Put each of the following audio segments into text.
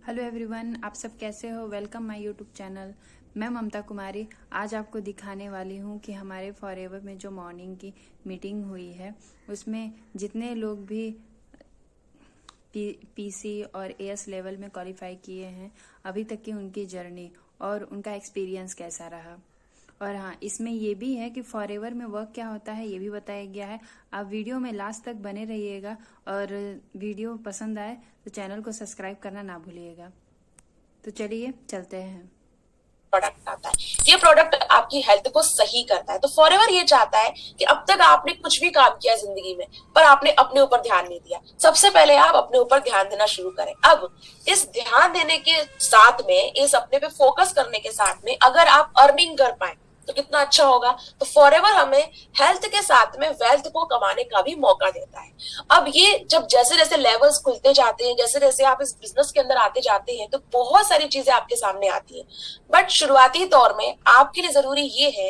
Hello everyone, आप सब कैसे हो। Welcome my YouTube channel. मैं ममता कुमारी आज आपको दिखाने वाली हूँ कि हमारे फॉरएवर में जो मॉर्निंग की मीटिंग हुई है उसमें जितने लोग भी पीसी और एएस लेवल में क्वालिफाई किए हैं अभी तक की उनकी जर्नी और उनका एक्सपीरियंस कैसा रहा। और हाँ, इसमें ये भी है कि फॉरएवर में वर्क क्या होता है ये भी बताया गया है। आप वीडियो में लास्ट तक बने रहिएगा और वीडियो पसंद आए तो चैनल को सब्सक्राइब करना ना भूलिएगा। तो चलिए चलते हैं। प्रोडक्ट आता है। ये प्रोडक्ट आपकी हेल्थ को सही करता है। तो फॉरएवर ये चाहता है कि अब तक आपने कुछ भी काम किया जिंदगी में पर आपने अपने ऊपर ध्यान नहीं दिया। सबसे पहले आप अपने ऊपर ध्यान देना शुरू करें। अब इस ध्यान देने के साथ में, इस अपने पे फोकस करने के साथ में अगर आप अर्निंग कर पाए तो कितना अच्छा होगा। तो फॉरएवर हमें हेल्थ के साथ में वेल्थ को कमाने का भी मौका देता है। अब ये जब जैसे जैसे लेवल्स खुलते जाते हैं, जैसे जैसे आप इस बिजनेस के अंदर आते जाते हैं, तो बहुत सारी चीजें आपके सामने आती है। बट शुरुआती दौर में आपके लिए जरूरी ये है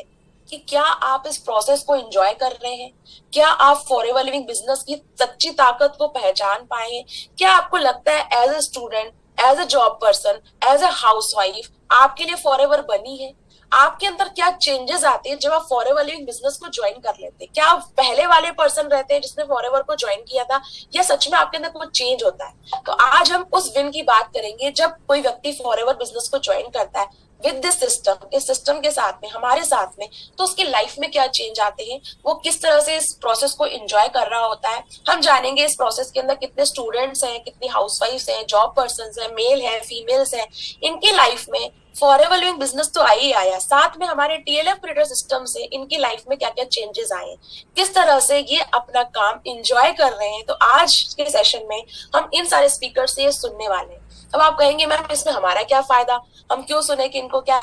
कि क्या आप इस प्रोसेस को एंजॉय कर रहे हैं, क्या आप फॉरएवर लिविंग बिजनेस की सच्ची ताकत को पहचान पाए हैं, क्या आपको लगता है as a student, as a job person, as a housewife आपके लिए फॉरएवर बनी है। आपके अंदर क्या चेंजेस आते हैं जब आप फॉरएवर लिविंग बिजनेस को ज्वाइन कर लेते हैं। क्या आप पहले वाले पर्सन रहते हैं जिसने फॉरएवर को ज्वाइन किया था, या सच में आपके अंदर कुछ चेंज होता है। तो आज हम उस विन की बात करेंगे जब कोई व्यक्ति फॉरएवर बिजनेस को ज्वाइन करता है विद दिस सिस्टम, इस सिस्टम के साथ में, हमारे साथ में, तो उसकी लाइफ में क्या चेंज आते हैं, वो किस तरह से इस प्रोसेस को एंजॉय कर रहा होता है। हम जानेंगे इस प्रोसेस के अंदर कितने स्टूडेंट्स हैं, कितनी हाउसवाइफ्स हैं, जॉब पर्सन हैं, मेल है, फीमेल्स हैं, इनकी लाइफ में फॉरएवर लिविंग बिजनेस तो आई ही आया, साथ में हमारे टीएलएफ क्रिएटर सिस्टम से इनकी लाइफ में क्या क्या चेंजेस आए, किस तरह से ये अपना काम एंजॉय कर रहे हैं। तो आज के सेशन में हम इन सारे स्पीकर से ये सुनने वाले हैं। अब आप कहेंगे मैम इसमें हमारा क्या फायदा, हम क्यों सुने कि इनको क्या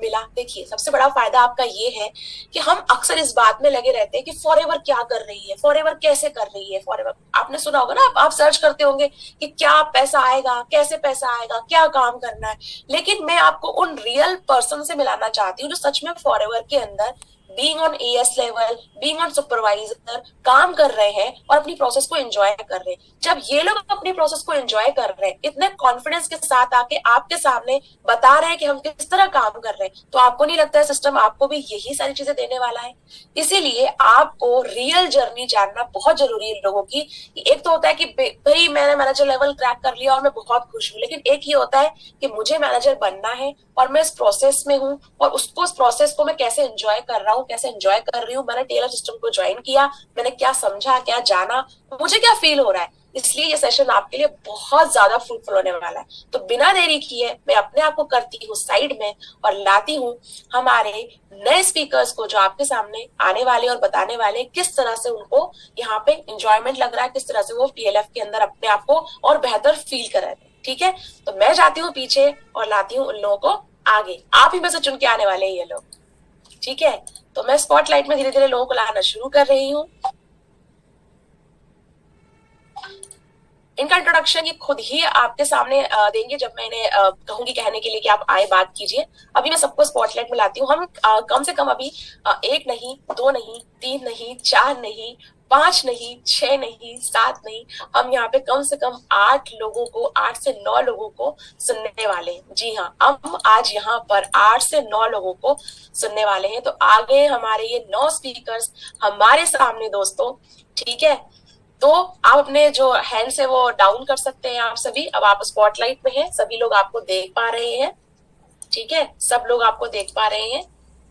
मिला। देखिए, सबसे बड़ा फायदा आपका ये है कि हम अक्सर इस बात में लगे रहते हैं कि फॉरएवर क्या कर रही है, फॉरएवर कैसे कर रही है। फॉरएवर आपने सुना होगा ना, आप सर्च करते होंगे कि क्या पैसा आएगा, कैसे पैसा आएगा, क्या काम करना है। लेकिन मैं आपको उन रियल पर्सन से मिलाना चाहती हूँ जो सच में फॉरएवर के अंदर being on as level, being on supervisor काम कर रहे हैं और अपनी प्रोसेस को एंजॉय कर रहे हैं। जब ये लोग अपनी प्रोसेस को एंजॉय कर रहे हैं, इतने कॉन्फिडेंस के साथ आके आपके सामने बता रहे हैं कि हम किस तरह काम कर रहे हैं, तो आपको नहीं लगता है सिस्टम आपको भी यही सारी चीजें देने वाला है। इसीलिए आपको रियल जर्नी जानना बहुत जरूरी है लोगों की। एक तो होता है कि भाई मैंने मैनेजर लेवल क्रैक कर लिया और मैं बहुत खुश हूँ, लेकिन एक ये होता है कि मुझे मैनेजर बनना है और मैं इस प्रोसेस में हूँ और उसको, इस प्रोसेस को मैं कैसे एंजॉय कर रहा हूँ, कैसे एंजॉय कर रही हूँ। मैंने टेलर सिस्टम को ज्वाइन किया, मैंने क्या समझा, क्या जाना, मुझे क्या फील हो रहा है। इसलिए ये सेशन आपके लिए बहुत ज्यादा फ्रूटफुल होने वाला है। तो बिना देरी किए मैं अपने आप को करती हूँ साइड में और लाती हूँ हमारे नए स्पीकर्स को जो आपके सामने आने वाले और बताने वाले किस तरह से उनको यहाँ पे एंजॉयमेंट लग रहा है, किस तरह से वो टीएलएफ के अंदर अपने आप को और बेहतर फील कर रहे हैं। ठीक है, तो मैं जाती हूँ पीछे और लाती हूँ उन लोगों को आगे। आप ही में से चुन के आने वाले हैं ये लोग। ठीक है, तो मैं स्पॉटलाइट में धीरे धीरे लोगों को लाना शुरू कर रही हूँ। इनका इंट्रोडक्शन ये खुद ही आपके सामने देंगे जब मैं इन्हें कहूंगी कहने के लिए कि आप आए बात कीजिए। अभी मैं सबको स्पॉटलाइट में लाती हूँ। हम कम से कम अभी 1 नहीं, 2 नहीं, 3 नहीं, 4 नहीं, 5 नहीं, 6 नहीं, 7 नहीं, हम यहाँ पे कम से कम 8 लोगों को, 8 से 9 लोगों को सुनने वाले हैं। जी हाँ, हम आज यहाँ पर 8 से 9 लोगों को सुनने वाले हैं। तो आगे हमारे ये 9 स्पीकर्स हमारे सामने दोस्तों। ठीक है, तो आप अपने जो हैंड्स है वो डाउन कर सकते हैं। आप सभी, अब आप स्पॉटलाइट में हैं, सभी लोग आपको देख पा रहे हैं। ठीक है, सब लोग आपको देख पा रहे हैं।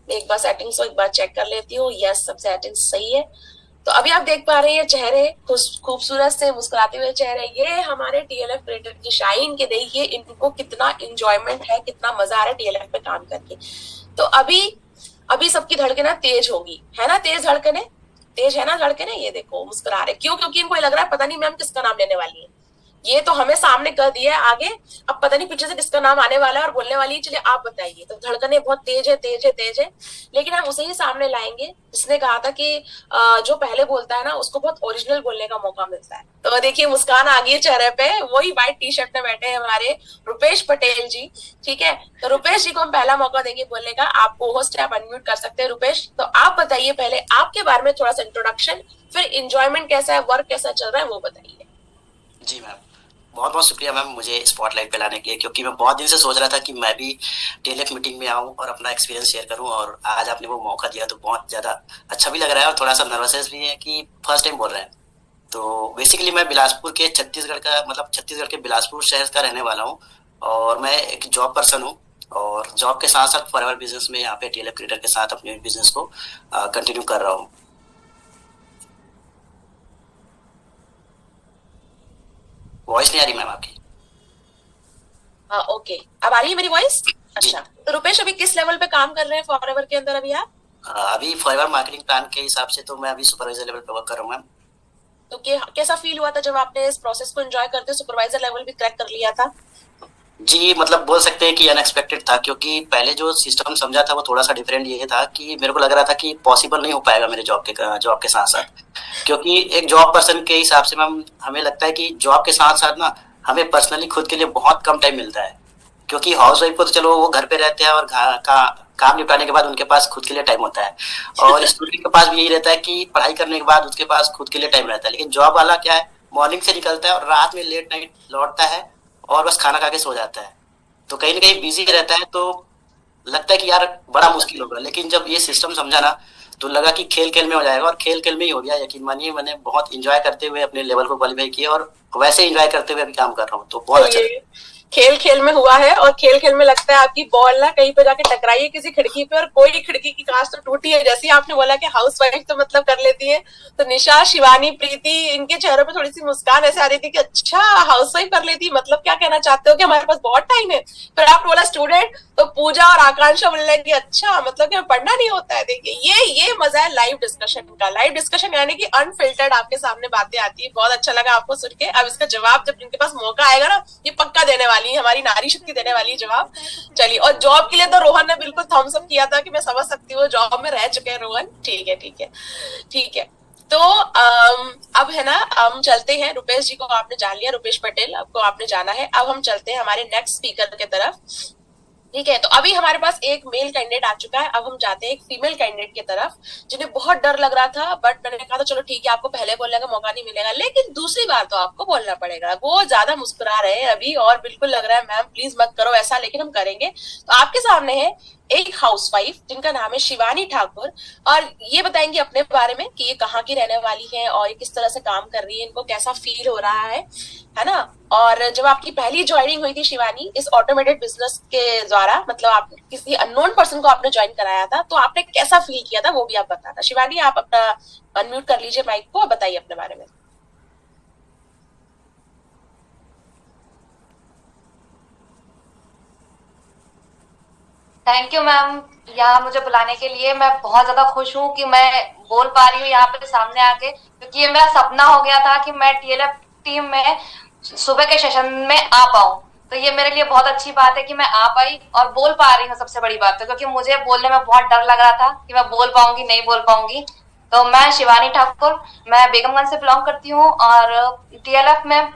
एक बार सेटिंग्स को एक बार चेक कर लेती हूँ। यस, सब सेटिंग्स सही है। तो अभी आप देख पा रहे हैं चेहरे, खूबसूरत से मुस्कुराते हुए चेहरे। ये हमारे टीएलएफ क्रिएटर की शाइन के, देखिए इनको कितना इंजॉयमेंट है, कितना मजा आ रहा है टीएलएफ पे काम करके। तो अभी सबकी धड़कनें तेज होगी, है ना, तेज धड़कनें, तेज है ना धड़कनें। ये देखो मुस्कुरा रहे, क्यों? क्योंकि इनको लग रहा है पता नहीं मैम किसका नाम लेने वाली है। ये तो हमें सामने कर दिया है आगे, अब पता नहीं पीछे से किसका नाम आने वाला है और बोलने वाली है। चलिए आप बताइए। तो धड़कनें बहुत तेज है, तेज है, तेज है, लेकिन हम उसे ही सामने लाएंगे जिसने कहा था कि जो पहले बोलता है ना उसको बहुत ओरिजिनल बोलने का मौका मिलता है। तो देखिए मुस्कान आ गई है चेहरे पे। वही व्हाइट टी शर्ट में बैठे हैं हमारे रुपेश पटेल जी। ठीक है, तो रुपेश जी को हम पहला मौका देंगे बोलने का। आपको होस्ट आप अनम्यूट कर सकते हैं रुपेश। तो आप बताइए पहले आपके बारे में थोड़ा सा इंट्रोडक्शन, फिर इंजॉयमेंट कैसा है, वर्क कैसा चल रहा है वो बताइए। जी मैम, बहुत बहुत शुक्रिया मैम मुझे स्पॉटलाइट पे लाने के लिए, क्योंकि मैं बहुत दिन से सोच रहा था कि मैं भी टीएलएफ मीटिंग में आऊं और अपना एक्सपीरियंस शेयर करूं, और आज आपने वो मौका दिया तो बहुत ज़्यादा अच्छा भी लग रहा है और थोड़ा सा नर्वसनेस भी है कि फर्स्ट टाइम बोल रहे हैं। तो बेसिकली मैं बिलासपुर के छत्तीसगढ़ का, मतलब छत्तीसगढ़ के बिलासपुर शहर का रहने वाला हूँ, और मैं एक जॉब पर्सन हूँ, और जॉब के साथ साथ फॉरएवर बिजनेस में यहाँ पे टीएलएफ क्रिएटर के साथ अपने बिजनेस को कंटिन्यू कर रहा हूँ। वॉइस नहीं आ रही मैम आपकी? ओके, अब आ रही है मेरी वॉइस? जी। अच्छा, तो रुपेश अभी किस लेवल पे काम कर रहे हैं फॉरएवर के अंदर अभी आप? अभी फॉरएवर मार्केटिंग प्लान के हिसाब से तो मैं अभी सुपरवाइजर लेवल पे वर्क कर रहा हूँ मैम। तो कैसा फील हुआ था जब आपने इस प्रोसेस को एंजॉय करते सुपरवाइजर लेवल भी क्रैक कर लिया था? जी, मतलब बोल सकते हैं कि अनएक्सपेक्टेड था, क्योंकि पहले जो सिस्टम समझा था वो थोड़ा सा डिफरेंट ये था कि मेरे को लग रहा था कि पॉसिबल नहीं हो पाएगा मेरे जॉब के साथ साथ, क्योंकि एक जॉब पर्सन के हिसाब से मैम हमें लगता है कि जॉब के साथ साथ ना हमें पर्सनली खुद के लिए बहुत कम टाइम मिलता है, क्योंकि हाउस वाइफ को तो चलो वो घर पे रहते हैं और काम निपटाने के बाद उनके पास खुद के लिए टाइम होता है, और स्टूडेंट के पास भी यही रहता है कि पढ़ाई करने के बाद उसके पास खुद के लिए टाइम रहता है। लेकिन जॉब वाला क्या है, मॉर्निंग से निकलता है और रात में लेट नाइट लौटता है और बस खाना खा के सो जाता है, तो कहीं ना कहीं बिजी रहता है, तो लगता है कि यार बड़ा मुश्किल होगा। लेकिन जब ये सिस्टम समझा ना तो लगा कि खेल खेल में हो जाएगा, और खेल खेल में ही हो गया। यकीन मानिए मैंने बहुत इंजॉय करते हुए अपने लेवल को क्वालिफाई किया, और वैसे इंजॉय करते हुए अभी काम कर रहा हूँ, तो बहुत अच्छा। खेल खेल में हुआ है, और खेल खेल में लगता है आपकी बॉल ना कहीं पे जाके टकराई है किसी खिड़की पे, और कोई खिड़की की कांच तो टूटी है। जैसे आपने बोला कि हाउस वाइफ तो मतलब कर लेती है, तो निशा, शिवानी, प्रीति, इनके चेहरों पे थोड़ी सी मुस्कान ऐसे आ रही थी कि अच्छा हाउस वाइफ कर लेती, मतलब क्या कहना चाहते हो कि हमारे पास बहुत टाइम है? फिर आपने बोला स्टूडेंट, तो पूजा और आकांक्षा बोलने लगी अच्छा मतलब कि पढ़ना नहीं होता है। देखिए ये मजा है लाइव डिस्कशन का। लाइव डिस्कशन यानी कि अनफिल्टर्ड आपके सामने बातें आती है। बहुत अच्छा लगा आपको सुन के। अब इसका जवाब जब इनके पास मौका आएगा ना, ये पक्का देने वाली है, हमारी नारी शक्ति देने वाली है जवाब। चलिए, और जॉब के लिए तो रोहन ने बिल्कुल थम्स अप किया था कि मैं समझ सकती हूँ, जॉब में रह चुके हैं रोहन। ठीक है ठीक है ठीक है। तो अब है ना, हम चलते हैं। रुपेश जी को आपने जान लिया, रुपेश पटेल आपको आपने जाना है। अब हम चलते हैं हमारे नेक्स्ट स्पीकर की तरफ। ठीक है, तो अभी हमारे पास एक मेल कैंडिडेट आ चुका है। अब हम जाते हैं एक फीमेल कैंडिडेट की तरफ, जिन्हें बहुत डर लग रहा था, बट मैंने कहा था चलो ठीक है, आपको पहले बोलने का मौका नहीं मिलेगा, लेकिन दूसरी बार तो आपको बोलना पड़ेगा। वो ज्यादा मुस्कुरा रहे हैं अभी, और बिल्कुल लग रहा है मैम प्लीज मत करो ऐसा, लेकिन हम करेंगे। तो आपके सामने है एक हाउसवाइफ जिनका नाम है शिवानी ठाकुर, और ये बताएंगे अपने बारे में कि ये कहाँ की रहने वाली है और ये किस तरह से काम कर रही है, इनको कैसा फील हो रहा है ना। और जब आपकी पहली ज्वाइनिंग हुई थी शिवानी इस ऑटोमेटेड बिजनेस के द्वारा, मतलब आप किसी अननोन पर्सन को आपने ज्वाइन कराया था, तो आपने कैसा फील किया था वो भी आप बताना। शिवानी, आप अपना अनम्यूट कर लीजिए माइक को और बताइए अपने बारे में। थैंक यू मैम यहाँ मुझे बुलाने के लिए। मैं बहुत ज्यादा खुश हूँ कि मैं बोल पा रही हूँ यहाँ पे सामने आके, क्योंकि ये मेरा सपना हो गया था कि मैं टीएलएफ टीम में सुबह के सेशन में आ पाऊँ। तो ये मेरे लिए बहुत अच्छी बात है कि मैं आ पाई और बोल पा रही हूँ। सबसे बड़ी बात है क्योंकि मुझे बोलने में बहुत डर लग रहा था कि मैं बोल पाऊंगी नहीं बोल पाऊंगी। तो मैं शिवानी ठाकुर, मैं बेगमगंज से बिलोंग करती हूँ, और टीएलएफ में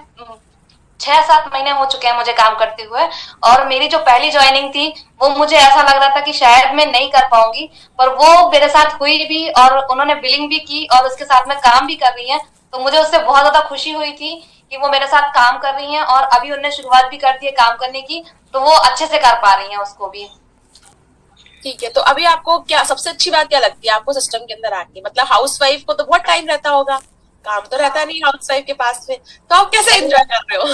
6-7 महीने हो चुके हैं मुझे काम करते हुए। और मेरी जो पहली ज्वाइनिंग थी वो मुझे ऐसा लग रहा था कि शायद मैं नहीं कर पाऊंगी, पर वो मेरे साथ हुई भी और उन्होंने बिलिंग भी की और उसके साथ में काम भी कर रही है। तो मुझे उससे बहुत ज्यादा खुशी हुई थी कि वो मेरे साथ काम कर रही हैं, और अभी उन्होंने शुरुआत भी कर दी है काम करने की, तो वो अच्छे से कर पा रही हैं उसको भी। ठीक है, तो अभी आपको क्या सबसे अच्छी बात क्या लगती है आपको सिस्टम के अंदर आके? मतलब हाउसवाइफ को तो बहुत टाइम रहता होगा, काम तो रहता नहीं हाउसवाइफ के पास में, तो आप कैसे एंजॉय कर रहे हो?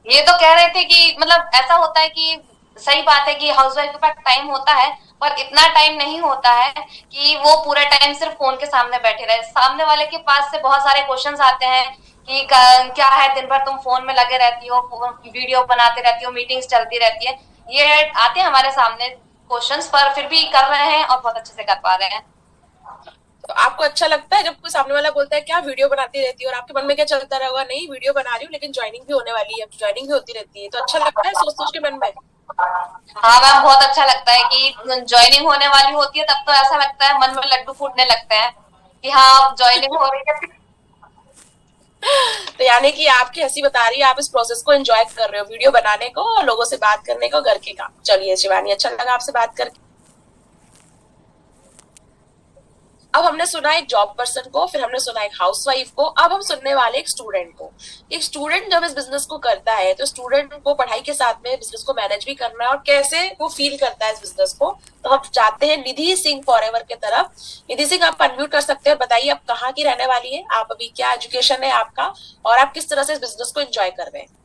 ये तो कह रहे थे कि मतलब ऐसा होता है कि सही बात है कि हाउसवाइफ के पास टाइम होता है, पर इतना टाइम नहीं होता है कि वो पूरे टाइम सिर्फ फोन के सामने बैठे रहे। सामने वाले के पास से बहुत सारे क्वेश्चंस आते हैं कि क्या है दिन भर तुम फोन में लगे रहती हो, वीडियो बनाते रहती हो, मीटिंग्स चलती रहती है, ये आते हैं हमारे सामने क्वेश्चंस, पर फिर भी कर रहे हैं और बहुत अच्छे से कर पा रहे हैं। तो आपको अच्छा लगता है जब कोई सामने वाला बोलता है क्या वीडियो बनाती रहती है, और आपके मन में क्या चलता रहेगा? नहीं, वीडियो बना रही हूँ लेकिन ज्वाइनिंग भी होने वाली है, ज्वाइनिंग भी होती रहती है, तो अच्छा लगता है सोच सोच के मन में? हाँ मैम, बहुत अच्छा लगता है कि ज्वाइनिंग होने वाली होती है, तब तो ऐसा लगता है मन में लड्डू फूटने लगते हैं कि हाँ ज्वाइनिंग हो रही है। तो यानी कि आपकी हंसी बता रही है आप इस प्रोसेस को एंजॉय कर रहे हो, वीडियो बनाने को, लोगों से बात करने को, घर के काम। चलिए शिवानी, अच्छा लगा आपसे बात करके। अब हमने सुना एक जॉब पर्सन को, फिर हमने सुना एक हाउसवाइफ को, अब हम सुनने वाले एक स्टूडेंट को। एक स्टूडेंट जब इस बिजनेस को करता है तो स्टूडेंट को पढ़ाई के साथ में बिजनेस को मैनेज भी करना है और कैसे वो फील करता है इस बिजनेस को। तो हम जाते हैं निधि सिंह फॉरएवर के तरफ। निधि सिंह, आप अनम्यूट कर सकते हैं और बताइए आप कहाँ की रहने वाली है, आप अभी क्या एजुकेशन है आपका, और आप किस तरह से इस बिजनेस को एंजॉय कर रहे हैं।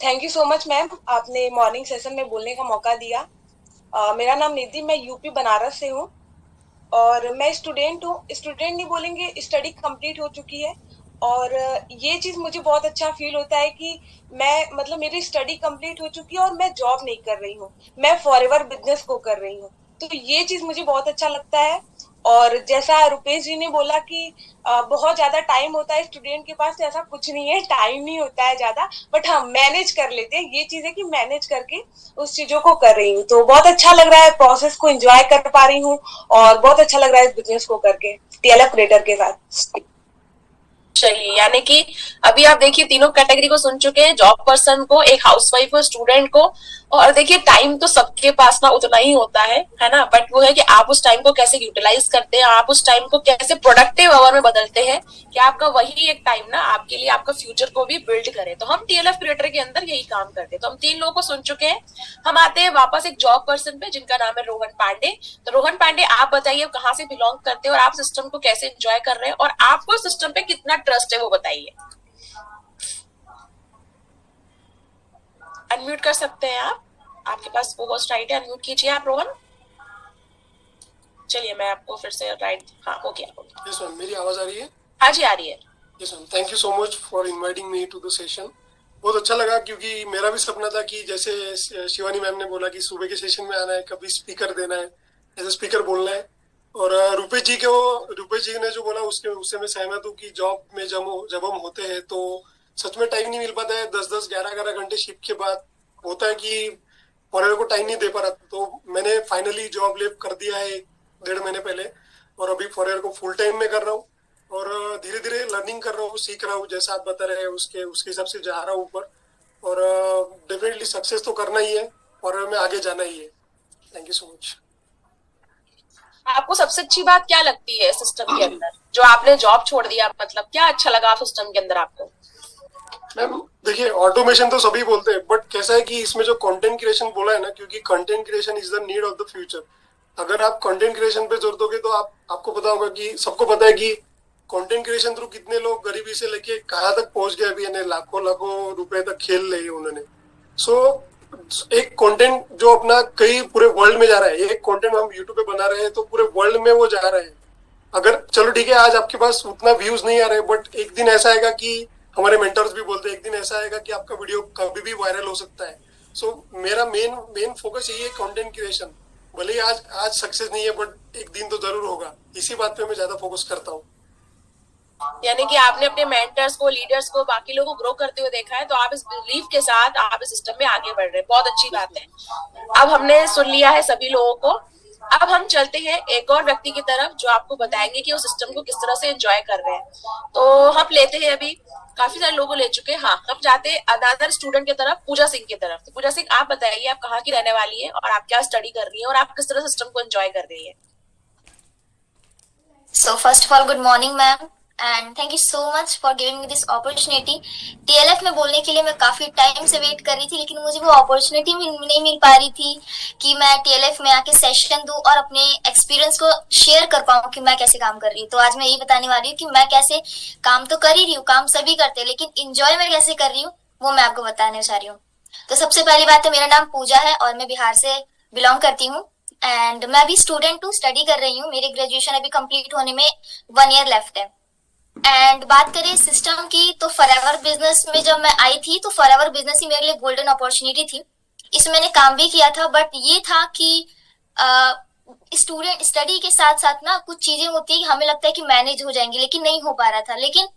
Thank you so much ma'am, आपने मॉर्निंग सेशन में बोलने का मौका दिया। मेरा नाम निधि, मैं यूपी बनारस से हूँ और मैं स्टूडेंट हूँ। स्टूडेंट नहीं बोलेंगे, स्टडी कंप्लीट हो चुकी है। और ये चीज मुझे बहुत अच्छा फील होता है कि मैं मतलब मेरी स्टडी कंप्लीट हो चुकी है और मैं जॉब नहीं कर रही हूँ, मैं फॉरएवर बिजनेस को कर रही हूँ। तो ये चीज मुझे बहुत अच्छा लगता है। और जैसा रुपेश जी ने बोला कि बहुत ज्यादा टाइम होता है स्टूडेंट के पास, तो ऐसा कुछ नहीं है, टाइम नहीं होता है ज्यादा, बट हाँ मैनेज कर लेते हैं। ये चीज है कि मैनेज करके उस चीजों को कर रही हूँ। तो बहुत अच्छा लग रहा है, प्रोसेस को एंजॉय कर पा रही हूँ और बहुत अच्छा लग रहा है इस बिजनेस को करके टीएलएफ क्रिएटर के साथ। चलिए, यानी कि अभी आप देखिए तीनों कैटेगरी को सुन चुके हैं, जॉब पर्सन को, एक हाउसवाइफ को, स्टूडेंट को। और देखिए टाइम तो सबके पास ना उतना ही होता है ना, बट वो है कि आप उस टाइम को कैसे यूटिलाइज करते हैं, आप उस टाइम को कैसे प्रोडक्टिव आवर में बदलते हैं कि आपका वही एक टाइम ना आपके लिए आपका फ्यूचर को भी बिल्ड करे। तो हम टीएलएफ क्रिएटर के अंदर यही काम करते हैं। तो हम 3 लोगों को सुन चुके हैं, हम आते हैं वापस एक जॉब पर्सन पे जिनका नाम है रोहन पांडे। तो रोहन पांडे, आप बताइए कहाँ से बिलोंग करते हैं और आप सिस्टम को कैसे एंजॉय कर रहे हैं और आपको सिस्टम पे कितना ट्रस्ट है वो बताइए। अनम्यूट कर सकते हैं आप, आपके पास वो होस्ट राइट है, अनम्यूट कीजिए आप रोहन। चलिए मैं आपको फिर से राइट, हाँ हो गया। यस मैम, मेरी आवाज आ रही है? हाँ जी आ रही है। Yes ma'am, thank you so much for inviting me to the session. बहुत अच्छा लगा क्योंकि मेरा भी सपना था कि जैसे शिवानी मैम ने बोला कि सुबह के सेशन में आना है, कभी स्पीकर देना है, एज ए स्पीकर बोलना है। और रूपेश जी ने जो बोला उससे मैं सहमत हूँ कि जॉब में जब हम होते हैं तो सच में टाइम नहीं मिल पाता है। 10-10, 11-11 घंटे शिफ्ट के बाद होता है कि फॉरएवर को टाइम नहीं दे पा रहा। तो मैंने फाइनली जॉब लेव कर दिया है 1.5 महीने पहले, और अभी फॉरएवर को फुल टाइम में कर रहा हूँ और धीरे धीरे लर्निंग कर रहा हूँ, सीख रहा हूँ। जैसा आप बता रहे हैं उसके हिसाब से जा रहा हूँ ऊपर, और डेफिनेटली सक्सेस तो करना ही है, फॉरएवर में आगे जाना ही है। Thank you so much. आपको सबसे अच्छी बात क्या लगती है सिस्टम के अंदर, जो आपने जॉब छोड़ दिया, मतलब क्या अच्छा लगा सिस्टम के अंदर आपको? मैम देखिए, ऑटोमेशन तो सभी बोलते हैं, बट कैसा है कि इसमें जो कंटेंट क्रिएशन बोला है ना, क्योंकि content creation is the need of the future. अगर आप कंटेंट क्रिएशन पे जोर दोगे तो आपको पता होगा कि सबको पता है कि कंटेंट क्रिएशन थ्रू कितने लोग गरीबी से लेके कहाँ तक पहुंच गए, अभी यानी लाखों रुपए तक खेल लिए उन्होंने। सो एक कंटेंट जो अपना कई पूरे वर्ल्ड में जा रहा है, एक कंटेंट हम यूट्यूब पे बना रहे हैं तो पूरे वर्ल्ड में वो जा रहे हैं। अगर चलो ठीक है, आज आपके पास उतना व्यूज नहीं आ रहे, बट एक दिन ऐसा आएगा कि हमारे मेंटर्स भी बोलते हैं एक दिन ऐसा आएगा कि आपका वीडियो कभी भी वायरल हो सकता है। सो मेरा मेन फोकस यही है, कंटेंट क्रिएशन। भले ही आज सक्सेस नहीं है, बट एक दिन तो जरूर होगा। इसी बात पे मैं ज्यादा फोकस करता हूँ। यानी कि आपने अपने मेंटर्स को, लीडर्स को, बाकी लोगों को ग्रो करते हुए देखा है, तो आप इस बिलीफ के साथ आप इस सिस्टम में आगे बढ़ रहे हैं। बहुत अच्छी बात है। अब हमने सुन लिया है सभी लोगों को, अब हम चलते हैं एक और व्यक्ति की तरफ जो आपको बताएंगे कि वो सिस्टम को किस तरह से एंजॉय कर रहे हैं। तो हम लेते हैं, अभी काफी सारे लोगों लेट चुके हैं। हाँ, हम जाते हैं अदर स्टूडेंट की तरफ, पूजा सिंह की तरफ। तो पूजा सिंह, आप बताइए आप कहाँ की रहने वाली है और आप क्या स्टडी कर रही है और आप किस तरह सिस्टम को एंजॉय कर रही है? So first of all, good morning ma'am and thank you so much for giving me this opportunity. TLF में बोलने के लिए मैं काफी टाइम से वेट कर रही थी, लेकिन मुझे वो अपॉर्चुनिटी नहीं मिल पा रही थी कि मैं TLF में आके सेशन दूं और अपने एक्सपीरियंस को शेयर कर पाऊं कि मैं कैसे काम कर रही हूँ। तो आज मैं यही बताने वाली हूँ कि मैं कैसे काम तो कर ही रही हूँ, काम सभी करते हैं, लेकिन इंजॉय मैं कैसे कर रही हूँ वो मैं आपको बताने जा रही हूँ। तो सबसे पहली बात तो मेरा नाम पूजा है और मैं बिहार से बिलोंग करती हूँ एंड मैं अभी स्टूडेंट हूँ, स्टडी कर रही हूँ। मेरी ग्रेजुएशन अभी कंप्लीट होने में 1 ईयर लेफ्ट है। एंड बात करें सिस्टम की, तो फॉरएवर बिजनेस में जब मैं आई थी तो फॉरएवर बिजनेस ही मेरे लिए गोल्डन अपॉर्चुनिटी थी। इसमें मैंने काम भी किया था, बट ये था कि स्टूडेंट स्टडी के साथ साथ ना कुछ चीजें होती है कि हमें लगता है कि मैनेज हो जाएंगी, लेकिन नहीं हो पा रहा था। लेकिन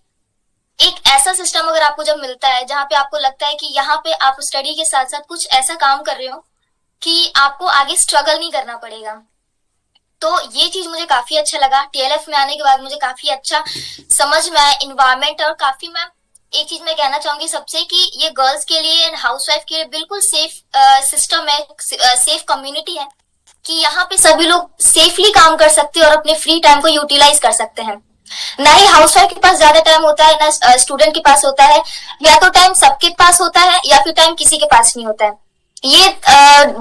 एक ऐसा सिस्टम अगर आपको जब मिलता है जहाँ पे आपको लगता है कि यहाँ पे आप स्टडी के साथ साथ कुछ ऐसा काम कर रहे हो कि आपको आगे स्ट्रगल नहीं करना पड़ेगा, तो ये चीज मुझे काफी अच्छा लगा। टीएलएफ में आने के बाद मुझे काफी अच्छा समझ में आया इन्वायरमेंट, और काफी मैं एक चीज मैं कहना चाहूंगी सबसे कि ये गर्ल्स के लिए एंड हाउसवाइफ के लिए बिल्कुल सेफ सिस्टम है, सेफ कम्युनिटी है। कि यहाँ पे सभी लोग सेफली काम कर सकते हैं और अपने फ्री टाइम को यूटिलाइज कर सकते हैं। ना ही हाउसवाइफ के पास ज्यादा टाइम होता है, ना स्टूडेंट के पास होता है, या तो टाइम सबके पास होता है या फिर टाइम किसी के पास नहीं होता है। ये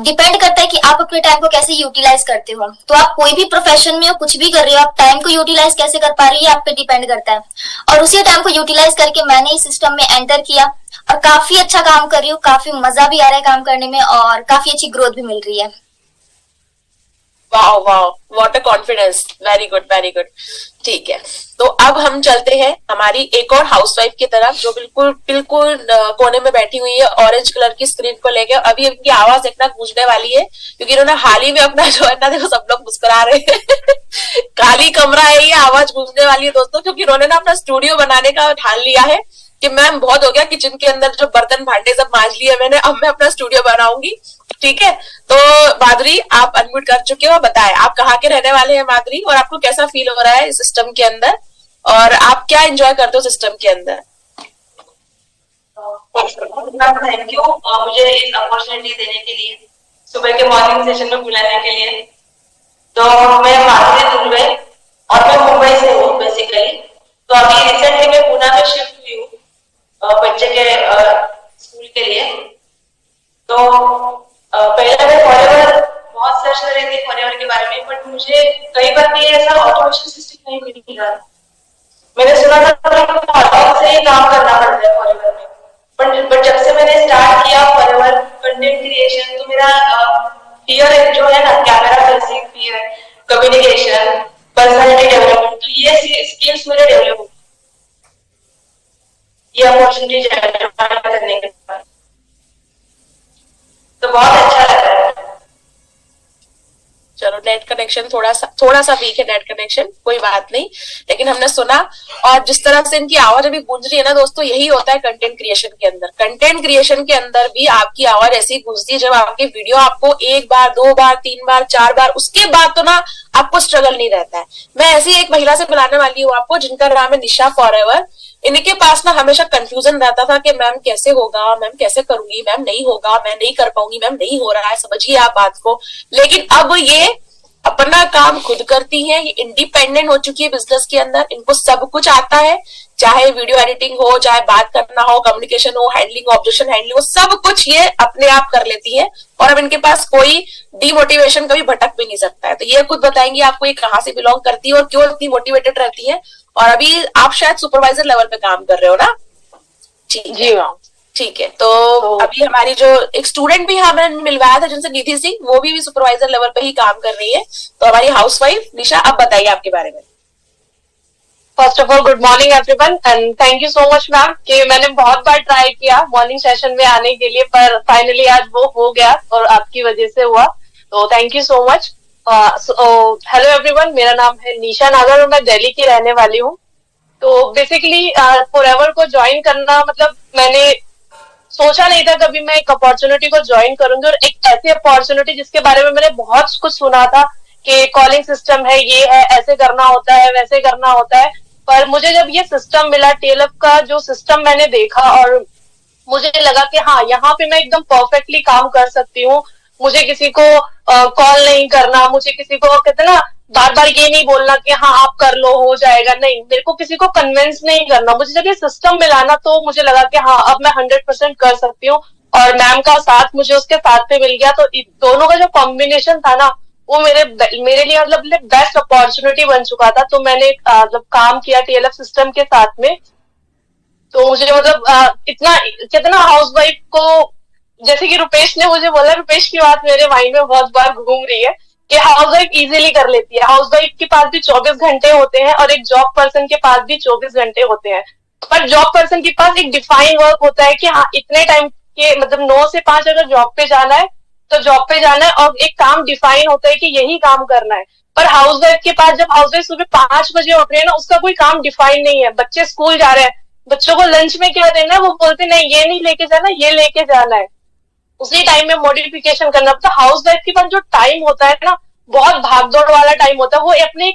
डिपेंड करता है कि आप अपने टाइम को कैसे यूटिलाइज करते हो। तो आप कोई भी प्रोफेशन में हो, कुछ भी कर रहे हो, आप टाइम को यूटिलाइज कैसे कर पा रही है आप पे डिपेंड करता है। और उसी टाइम को यूटिलाइज करके मैंने इस सिस्टम में एंटर किया और काफी अच्छा काम कर रही हूँ, काफी मजा भी आ रहा है काम करने में और काफी अच्छी ग्रोथ भी मिल रही है। Wow wow, what a confidence, very good very good. ठीक है, तो अब हम चलते हैं हमारी एक और हाउसवाइफ की तरफ जो बिल्कुल बिल्कुल कोने में बैठी हुई है ऑरेंज कलर की स्क्रीन को लेके। अभी इनकी आवाज देखना गूंजने वाली है क्योंकि इन्होंने हाल ही में अपना जो है ना, देखो सब लोग मुस्कुरा रहे हैं खाली कमरा है, ये आवाज गूंजने वाली है दोस्तों, क्योंकि इन्होंने ना अपना स्टूडियो बनाने का ठान लिया है कि मैम बहुत हो गया, किचन के अंदर जो बर्तन भांडे सब मांज लिए मैंने, अब मैं अपना स्टूडियो बनाऊंगी। ठीक है, तो माधुरी आप अनम्यूट कर चुके हो, बताएं आप कहाँ के रहने वाले हैं माधुरी, और आपको कैसा फील हो रहा है इस सिस्टम के अंदर, और आप क्या एंजॉय करते हो सिस्टम के अंदर? थैंक यू मुझे इस अपॉर्चुनिटी देने के लिए, सुबह के मॉर्निंग सेशन में बुलाने के लिए। तो मैं माधुरी दुर्वे और मैं मुंबई से हूँ बेसिकली। तो अभी रिसेंटली मैं पुणे में शिफ्ट हुई हूँ बच्चे के स्कूल के लिए। तो पहले मैं फॉरएवर बहुत सर्च कर रही थी फॉरएवर के बारे में, बट मुझे कई बार भी ऐसा ऑटोमेशन सिस्टम नहीं मिल रहा। मैंने सुना था कि से ही काम करना पड़ता है फॉरएवर में, बट जब से मैंने स्टार्ट किया फॉरएवर कंटेंट क्रिएशन, तो मेरा फियर जो है ना, camera facing fear, communication, personality development, तो ये स्किल्स मेरे डेवलप हो, ये अपॉर्चुनिटी करने के बाद तो बहुत अच्छा लग रहा है। चलो, नेट कनेक्शन थोड़ा सा वीक है, नेट कनेक्शन, कोई बात नहीं, लेकिन हमने सुना। और जिस तरह से इनकी आवाज अभी गूंज रही है ना दोस्तों, यही होता है कंटेंट क्रिएशन के अंदर। कंटेंट क्रिएशन के अंदर भी आपकी आवाज ऐसी गूंजती है जब आपकी वीडियो आपको 1 बार 2 बार 3 बार 4 बार, उसके बाद तो ना आपको स्ट्रगल नहीं रहता है। मैं ऐसी एक महिला से बुलाने वाली हूँ आपको, जिनका नाम है निशा फॉरएवर। इनके पास ना हमेशा कंफ्यूजन रहता था कि मैम कैसे होगा, मैम कैसे करूंगी, मैम नहीं होगा, मैं नहीं कर पाऊंगी, मैम नहीं हो रहा है, समझिए आप बात को। लेकिन अब ये अपना काम खुद करती है, ये इंडिपेंडेंट हो चुकी है बिजनेस के अंदर, इनको सब कुछ आता है, चाहे वीडियो एडिटिंग हो, चाहे बात करना हो, कम्युनिकेशन हो, हैंडलिंग, ऑब्जेक्शन हैंडलिंग हो, सब कुछ ये अपने आप कर लेती है। और अब इनके पास कोई डिमोटिवेशन कभी भटक भी नहीं सकता है। तो ये खुद बताएंगे आपको ये कहाँ से बिलोंग करती है और क्यों इतनी मोटिवेटेड रहती है। और अभी आप शायद सुपरवाइजर लेवल पे काम कर रहे हो ना? जी मैम, ठीक है। तो अभी हमारी जो एक स्टूडेंट भी हमें मिलवाया था जिनसे, निधि सिंह, वो भी सुपरवाइजर लेवल पे ही काम कर रही है। तो हमारी हाउसवाइफ निशा, अब बताइए आपके बारे में। First of all good morning everyone and thank you so much ma'am कि मैंने बहुत बार ट्राई किया मॉर्निंग सेशन में आने के लिए, पर फाइनली आज वो हो गया और आपकी वजह से हुआ, तो thank you so much. Hello everyone, मेरा नाम है निशा नागर और मैं दिल्ली की रहने वाली हूँ। तो बेसिकली फॉरएवर को ज्वाइन करना, मतलब मैंने सोचा नहीं था कभी मैं एक अपॉर्चुनिटी को ज्वाइन करूंगी, और एक ऐसी अपॉर्चुनिटी जिसके बारे में मैंने बहुत कुछ सुना था कि कॉलिंग सिस्टम है, ये है, ऐसे करना होता है, वैसे करना होता है। पर मुझे जब ये सिस्टम मिला, टीएलएफ का जो सिस्टम मैंने देखा, और मुझे लगा कि हाँ, यहाँ पे मैं एकदम परफेक्टली काम कर सकती हूँ। मुझे किसी को कॉल नहीं करना, मुझे किसी को कहते ना बार बार ये नहीं बोलना कि हाँ आप कर लो, हो जाएगा, नहीं, मेरे को किसी को कन्विंस नहीं करना। मुझे जब ये सिस्टम मिला ना, तो मुझे लगा कि हाँ अब मैं 100% कर सकती हूँ, और मैम का साथ मुझे उसके साथ पे मिल गया। तो दोनों का जो कॉम्बिनेशन था ना, वो मेरे लिए मतलब बेस्ट अपॉर्चुनिटी बन चुका था। तो मैंने जब काम किया टीएलएफ सिस्टम के साथ में, तो मुझे मतलब कितना हाउसवाइफ को, जैसे कि रुपेश ने मुझे बोला, रुपेश की बात मेरे माइंड में बहुत बार घूम रही है कि हाउसवाइफ इजीली कर लेती है। हाउसवाइफ के पास भी 24 घंटे होते हैं और एक जॉब पर्सन के पास भी 24 घंटे होते हैं, पर जॉब पर्सन के पास एक डिफाइन वर्क होता है कि हाँ इतने टाइम के, मतलब 9 से 5 अगर जॉब पे जाना है तो जॉब पे जाना है, और एक काम डिफाइन होता है कि यही काम करना है। पर हाउसवाइफ के पास, जब हाउसवाइफ सुबह 5 बजे उठ रही है ना, उसका कोई काम डिफाइन नहीं है। बच्चे स्कूल जा रहे हैं, बच्चों को लंच में क्या देना है, वो बोलते नहीं ये नहीं लेके जाना, ये लेके जाना है, उसी टाइम में मॉडिफिकेशन करना। तो हाउसवाइफ के पास जो टाइम होता है ना, बहुत भागदौड़ वाला टाइम होता है। वो अपने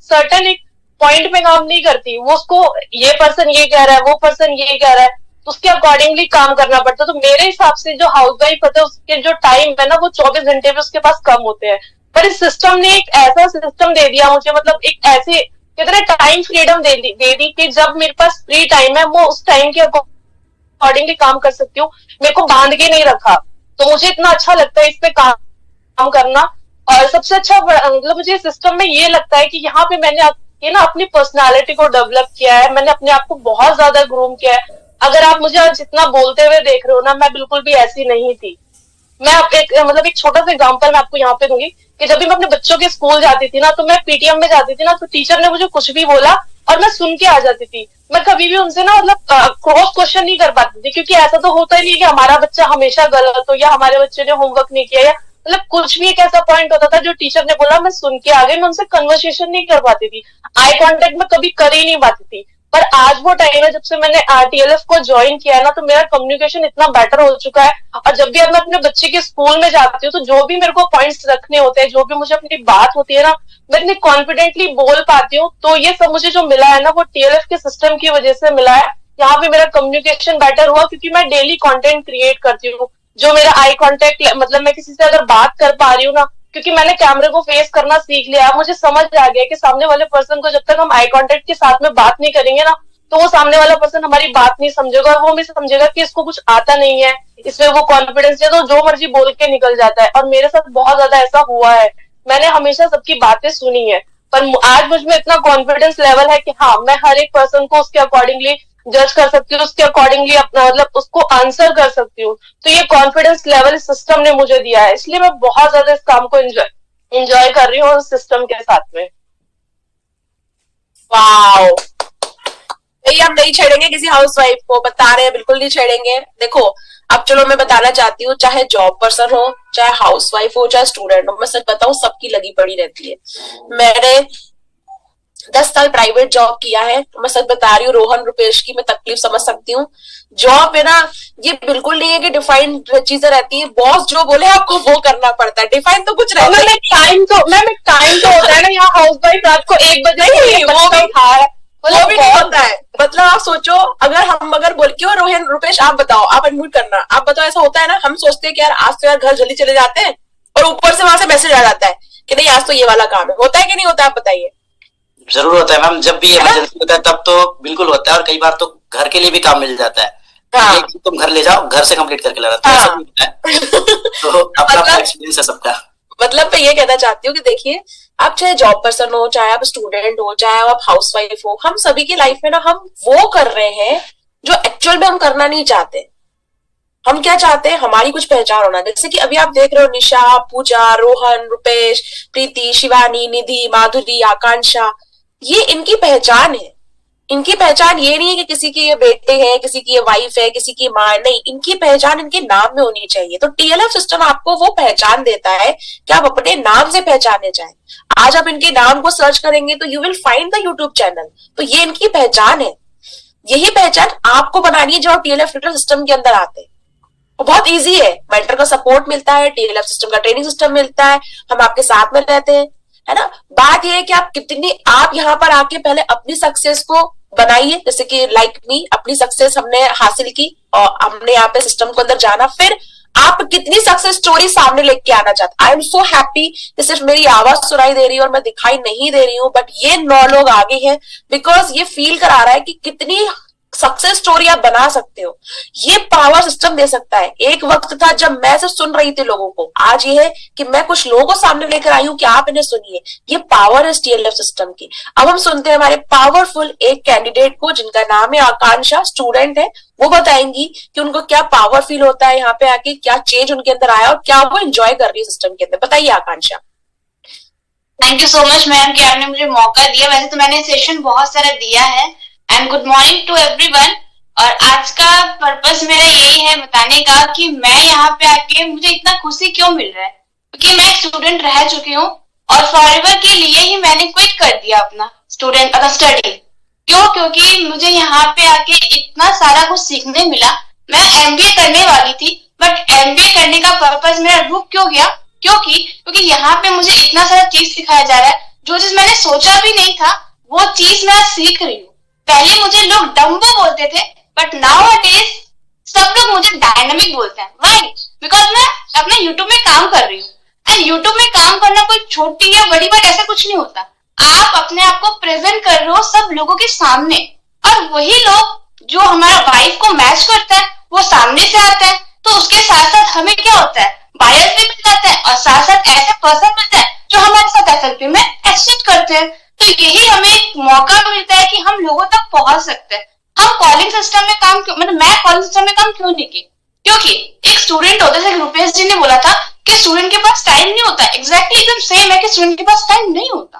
सर्टेन एक पॉइंट में काम नहीं करती, वो उसको ये पर्सन ये कह रहा है, वो पर्सन ये कह रहा है, तो उसके अकॉर्डिंगली काम करना पड़ता है। तो मेरे हिसाब से जो हाउसवाइफ होता है, उसके जो टाइम है ना, वो 24 घंटे में उसके पास कम होते हैं। पर इस सिस्टम ने एक ऐसा सिस्टम दे दिया मुझे, मतलब एक ऐसे कितने टाइम फ्रीडम दे दी कि जब मेरे पास फ्री टाइम है वो उस टाइम के अकॉर्डिंगली काम कर सकती हूँ। मेरे को बांध के नहीं रखा, तो मुझे इतना अच्छा लगता है इस पे काम करना। और सबसे अच्छा मतलब मुझे सिस्टम में ये लगता है कि यहाँ पे मैंने ये ना अपनी पर्सनालिटी को डेवलप किया है, मैंने अपने आप को बहुत ज्यादा ग्रूम किया है। अगर आप मुझे आज जितना बोलते हुए देख रहे हो ना, मैं बिल्कुल भी ऐसी नहीं थी। मैं एक छोटा सा एग्जांपल मैं आपको यहाँ पे दूंगी कि जब भी मैं अपने बच्चों के स्कूल जाती थी ना, तो मैं पीटीएम में जाती थी ना, तो टीचर ने मुझे कुछ भी बोला और मैं सुन के आ जाती थी। मैं कभी भी उनसे ना मतलब क्रॉस क्वेश्चन नहीं कर पाती थी, क्योंकि ऐसा तो होता ही नहीं कि हमारा बच्चा हमेशा गलत हो या हमारे बच्चे ने होमवर्क नहीं किया, या मतलब कुछ भी एक ऐसा पॉइंट होता था जो टीचर ने बोला मैं सुन के आ गई, मैं उनसे कन्वर्सेशन नहीं कर पाती थी, आई कांटेक्ट में कभी कर ही नहीं पाती थी। पर आज वो टाइम है जब से मैंने टीएलएफ को ज्वाइन किया है ना, तो मेरा कम्युनिकेशन इतना बेटर हो चुका है। और जब भी अब मैं अपने बच्चे के स्कूल में जाती हूँ, तो जो भी मेरे को पॉइंट्स रखने होते हैं, जो भी मुझे अपनी बात होती है ना, मैं इतनी कॉन्फिडेंटली बोल पाती हूँ। तो ये सब मुझे जो मिला है ना, वो टीएलएफ के सिस्टम की वजह से मिला है। यहाँ पे मेरा कम्युनिकेशन बेटर हुआ क्योंकि मैं डेली कंटेंट क्रिएट करती हूँ। जो मेरा आई कांटेक्ट, मतलब मैं किसी से अगर बात कर पा रही हूँ ना, क्योंकि मैंने कैमरे को फेस करना सीख लिया, मुझे समझ आ गया कि सामने वाले पर्सन को जब तक हम आई कांटेक्ट के साथ में बात नहीं करेंगे ना, तो वो सामने वाला पर्सन हमारी बात नहीं समझेगा और वो हमें समझेगा कि इसको कुछ आता नहीं है, इसमें वो कॉन्फिडेंस है, तो जो मर्जी बोल के निकल जाता है। और मेरे साथ बहुत ज्यादा ऐसा हुआ है, मैंने हमेशा सबकी बातें सुनी है, पर आज मुझ में इतना कॉन्फिडेंस लेवल है कि हाँ, मैं हर एक पर्सन को उसके अकॉर्डिंगली जज कर सकती हूँ, उसके अकॉर्डिंगली अपना मतलब उसको आंसर कर सकती हूँ। तो ये कॉन्फिडेंस लेवल सिस्टम ने मुझे दिया है, इसलिए मैं बहुत ज्यादा इस काम को एंजॉय कर रही हूँ सिस्टम के साथ में। वाओ, नहीं हम नहीं छेड़ेंगे किसी हाउसवाइफ को, बता रहे हैं बिल्कुल नहीं छेड़ेंगे। देखो अब चलो मैं बताना चाहती हूँ, चाहे जॉब पर्सन हो, चाहे हाउसवाइफ हो, चाहे स्टूडेंट हो, मैं सच बताऊं सबकी लगी पड़ी रहती है। मैंने 10 साल प्राइवेट जॉब किया है, तो मैं सच बता रही हूँ रोहन रुपेश की मैं तकलीफ समझ सकती हूँ। जॉब है ना, ये बिल्कुल नहीं है कि डिफाइंड चीजें रहती है, बॉस जो बोले आपको वो करना पड़ता है, डिफाइंड तो कुछ रहता है। टाइम तो होता है ना, यहाँ हाउसवाइफ रात को 1 बजे वो भी नहीं होता है। मतलब आप सोचो, अगर बोल क्यों रोहन रुपेश आप बताओ, आप अनम्यूट करना, आप बताओ, ऐसा होता है ना, हम सोचते हैं कि यार आज तो यार घर जल्दी चले जाते हैं, और ऊपर से वहां से मैसेज आ जाता है कि नहीं आज तो ये वाला काम है। होता है कि नहीं होता, आप बताइए। जरूर होता है मैम, जब भी इमरजेंसी होता है तब तो बिल्कुल होता है, और कई बार तो घर के लिए भी काम मिल जाता है। हाँ। तुम घर ले जाओ, घर से कंप्लीट करके लाना, तो ऐसा भी होता है। तो अपना एक्सपीरियंस है सबका। मतलब मैं ये कहना चाहती हूँ कि देखिए, आप चाहे जॉब पर्सन हो, चाहे आप स्टूडेंट हो, चाहे आप हाउसवाइफ हो, हम सभी की लाइफ में ना हम वो कर रहे हैं जो एक्चुअल में हम करना नहीं चाहते। हम क्या चाहते हैं, हमारी कुछ पहचान होना। जैसे कि अभी आप देख रहे हो निशा, पूजा, रोहन, रुपेश, प्रीति, शिवानी, निधि, माधुरी, आकांक्षा, ये इनकी पहचान है। इनकी पहचान ये नहीं है कि किसी की ये बेटे हैं, किसी की ये वाइफ है, किसी की माँ, नहीं, इनकी पहचान इनके नाम में होनी चाहिए। तो टीएलएफ सिस्टम आपको वो पहचान देता है कि आप अपने नाम से पहचाने जाएं। आज आप इनके नाम को सर्च करेंगे तो you will find the YouTube channel. तो ये इनकी पहचान है, यही पहचान आपको बनानी है जब आप टीएलएफ सिस्टम के अंदर आते हैं। और बहुत ईजी है, मेंटर का सपोर्ट मिलता है, टीएलएफ सिस्टम का ट्रेनिंग सिस्टम मिलता है, हम आपके साथ में रहते हैं, है ना। बात यह है कि आप यहाँ पर आके पहले अपनी सक्सेस को बनाइए। जैसे कि लाइक मी, अपनी सक्सेस हमने हासिल की और हमने यहाँ पे सिस्टम को अंदर जाना, फिर आप कितनी सक्सेस स्टोरी सामने लेके आना चाहते। आई एम सो हैप्पी कि सिर्फ मेरी आवाज सुनाई दे रही है और मैं दिखाई नहीं दे रही हूँ, बट ये 9 लोग आगे हैं, बिकॉज ये फील करा रहा है कि कितनी सक्सेस स्टोरी आप बना सकते हो। ये पावर सिस्टम दे सकता है। एक वक्त था जब मैं सिर्फ सुन रही थी लोगों को, आज ये है कि मैं कुछ लोगों को सामने लेकर आई हूं कि आप इन्हें सुनिए। ये पावर है टीएलएफ सिस्टम की। अब हम सुनते हैं हमारे पावरफुल एक कैंडिडेट को, जिनका नाम है आकांक्षा, स्टूडेंट है। वो बताएंगी कि उनको क्या पावर फील होता है यहाँ पे आके, क्या चेंज उनके अंदर आया और क्या वो एंजॉय कर रही है सिस्टम के अंदर। बताइए Akanksha. Thank you so much ma'am कि आपने मुझे मौका दिया। वैसे तो मैंने सेशन बहुत सारा दिया है। And good morning to everyone. और आज का पर्पस मेरा यही है बताने का कि मैं यहाँ पे आके मुझे इतना खुशी क्यों मिल रहा है, क्योंकि मैं एक स्टूडेंट रह चुकी हूँ और फॉरएवर के लिए ही मैंने क्विट कर दिया अपना स्टडी। क्यों? क्योंकि मुझे यहाँ पे आके इतना सारा कुछ सीखने मिला। मैं एमबीए करने वाली थी, बट एमबीए करने का पर्पस मेरा रुक क्यों गया? क्योंकि यहाँ पे मुझे इतना सारा चीज सिखाया जा रहा है, जो चीज मैंने सोचा भी नहीं था वो चीज मैं सीख रही हूँ। पहले मुझे लोग डम्बो बोलते थे, बट नाउअडेज सब लोग मुझे डायनामिक बोलते हैं। राइट? बिकॉज मैं अपने यूट्यूब में काम कर रही हूँ। एंड यूट्यूब में काम करना कोई छोटी या बड़ी बात ऐसा कुछ नहीं होता। आप अपने आप को प्रेजेंट कर रहे हो सब लोगों के सामने, और वही लोग जो हमारा वाइफ को मैच करता है वो सामने से आता है, तो उसके साथ साथ हमें क्या होता है, बायर्स भी मिल जाते हैं और साथ साथ ऐसे पर्सन मिलते हैं जो हमारे साथ एसएलपी में एसिस्ट करते हैं। तो यही हमें एक मौका मिलता है कि हम लोगों तक पहुंच सकते हैं। हम कॉलिंग सिस्टम में काम क्यों, मतलब मैं कॉलिंग सिस्टम में काम क्यों नहीं की, क्योंकि एक स्टूडेंट होता है, रुपेश जी ने बोला था कि स्टूडेंट के पास टाइम नहीं होता, एग्जैक्टली एकदम सेम है कि स्टूडेंट के पास टाइम नहीं होता,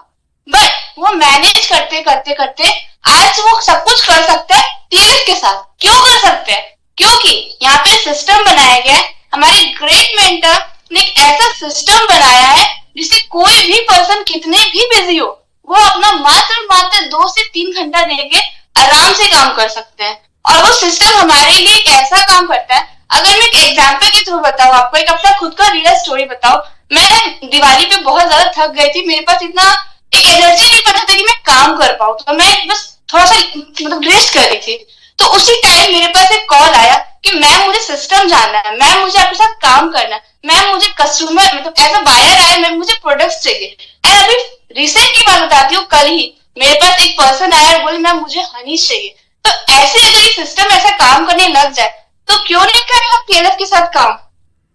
बट वो मैनेज करते करते करते आज वो सब कुछ कर सकता है टीएलएफ के साथ। क्यों कर सकते हैं, क्योंकि यहाँ पे सिस्टम बनाया गया है, हमारे ग्रेट मेंटर ने एक ऐसा सिस्टम बनाया है जिससे कोई भी पर्सन कितने भी बिजी हो वो अपना मात्र 2 से 3 घंटा देके आराम से काम कर सकते हैं। और वो सिस्टम हमारे लिए एक ऐसा काम करता है, अगर मैं एक एग्जाम्पल के थ्रू बताऊं आपको, एक अपना खुद का रियल स्टोरी बताऊं। मैं दिवाली पे बहुत ज्यादा थक गई थी, मेरे पास इतना एक एनर्जी नहीं पता था कि मैं काम कर पाऊं, तो मैं बस थोड़ा सा मतलब रेस्ट कर रही थी। तो उसी टाइम मेरे पास एक कॉल आया कि मैम मुझे सिस्टम जानना है, मैम मुझे आपके साथ काम करना है, मैम मुझे कस्टमर मतलब एज अ बायर आया, मैम मुझे प्रोडक्ट्स चाहिए। एंड अभी रिसेंट की बात बताती हूँ, कल ही मेरे पास एक पर्सन आया और बोले मैम मुझे हनी चाहिए। तो ऐसे अगर ये सिस्टम ऐसा काम करने लग जाए तो क्यों नहीं करें हम टीएलएफ के साथ काम।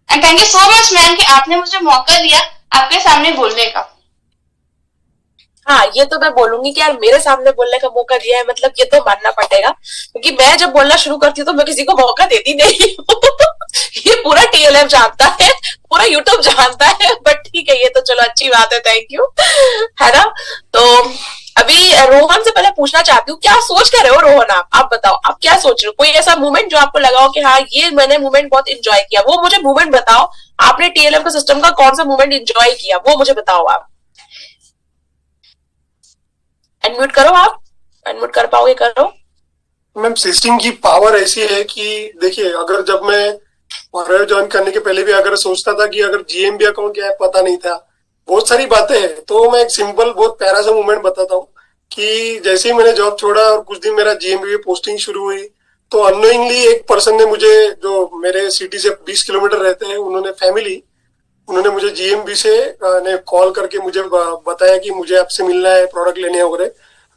And thank you so much ma'am कि आपने मुझे मौका दिया आपके सामने बोलने का। हाँ, ये तो मैं बोलूंगी कि यार मेरे सामने बोलने का मौका दिया है, मतलब ये तो मानना पड़ेगा, क्योंकि मैं जब बोलना शुरू करती हूँ तो मैं किसी को मौका देती नहीं ये पूरा टीएलएफ जानता है, पूरा यूट्यूब जानता है, बट ठीक है, ये तो चलो अच्छी बात है, थैंक यू, है ना। तो अभी रोहन से पहले पूछना चाहती हूँ, क्या सोच कर रहे हो रोहन, आप बताओ, आप क्या सोच रहे हो, कोई ऐसा मोमेंट जो आपको लगा हो कि हाँ ये मैंने मोमेंट बहुत इंजॉय किया, वो मुझे मोमेंट बताओ। आपने टीएलएफ का सिस्टम का कौन सा मोमेंट इंजॉय किया वो मुझे बताओ। आप अनम्यूट करो, आप अनम्यूट कर पाओगे, करो। मैम सिस्टम की पावर ऐसी है कि देखिए, अगर जब मैं फॉरएवर ज्वाइन करने के पहले भी अगर सोचता था कि अगर जीएमबी अकाउंट क्या है पता नहीं था, बहुत सारी बातें हैं, तो मैं एक सिंपल बहुत प्यारा सा मूवमेंट बताता हूँ कि जैसे ही मैंने जॉब छोड़ा और कुछ दिन मेरा जीएमबी पोस्टिंग शुरू हुई, तो अननोइंगली एक पर्सन ने मुझे, जो मेरे सिटी से 20 किलोमीटर रहते हैं, उन्होंने मुझे जीएमबी से ने कॉल करके मुझे बताया कि मुझे आपसे मिलना है, प्रोडक्ट लेने वगैरह,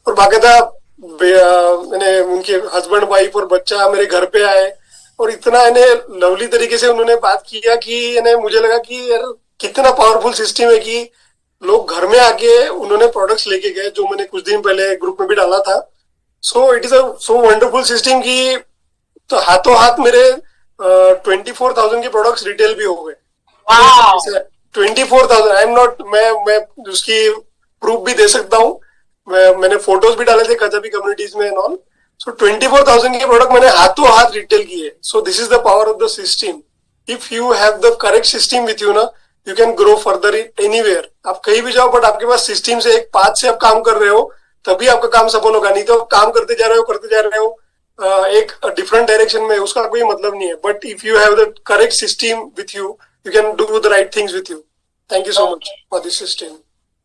और बाकायदा मैंने उनके हस्बैंड वाइफ और बच्चा मेरे घर पे आए और इतना इन्हें लवली तरीके से उन्होंने बात किया कि इन्हें मुझे लगा कि यार कितना पावरफुल सिस्टम है कि लोग घर में आके उन्होंने प्रोडक्ट्स लेके गए, जो मैंने कुछ दिन पहले ग्रुप में भी डाला था। So it is a so wonderful system की तो हाथों हाथ मेरे 24,000 के प्रोडक्ट्स रिटेल भी हो गए। 24,000 आई एम नॉट, मैं उसकी प्रूफ भी दे सकता हूँ, मैंने फोटोज भी डाले थे कजाबी कम्युनिटीज में एंड ऑल। सो 24,000 के प्रोडक्ट मैंने हाथों हाथ रिटेल किए। So this is the power of the system. If you have the correct system with you ना, you can grow further anywhere. आप कहीं भी जाओ, बट आपके पास सिस्टम से एक पाथ से आप काम कर रहे हो, तभी आपका काम सफल होगा। नहीं तो आप काम करते जा रहे हो एक डिफरेंट डायरेक्शन में, उसका कोई मतलब नहीं है। But if you have the correct system with you, you can do the right things with you. Thank you so much for this system.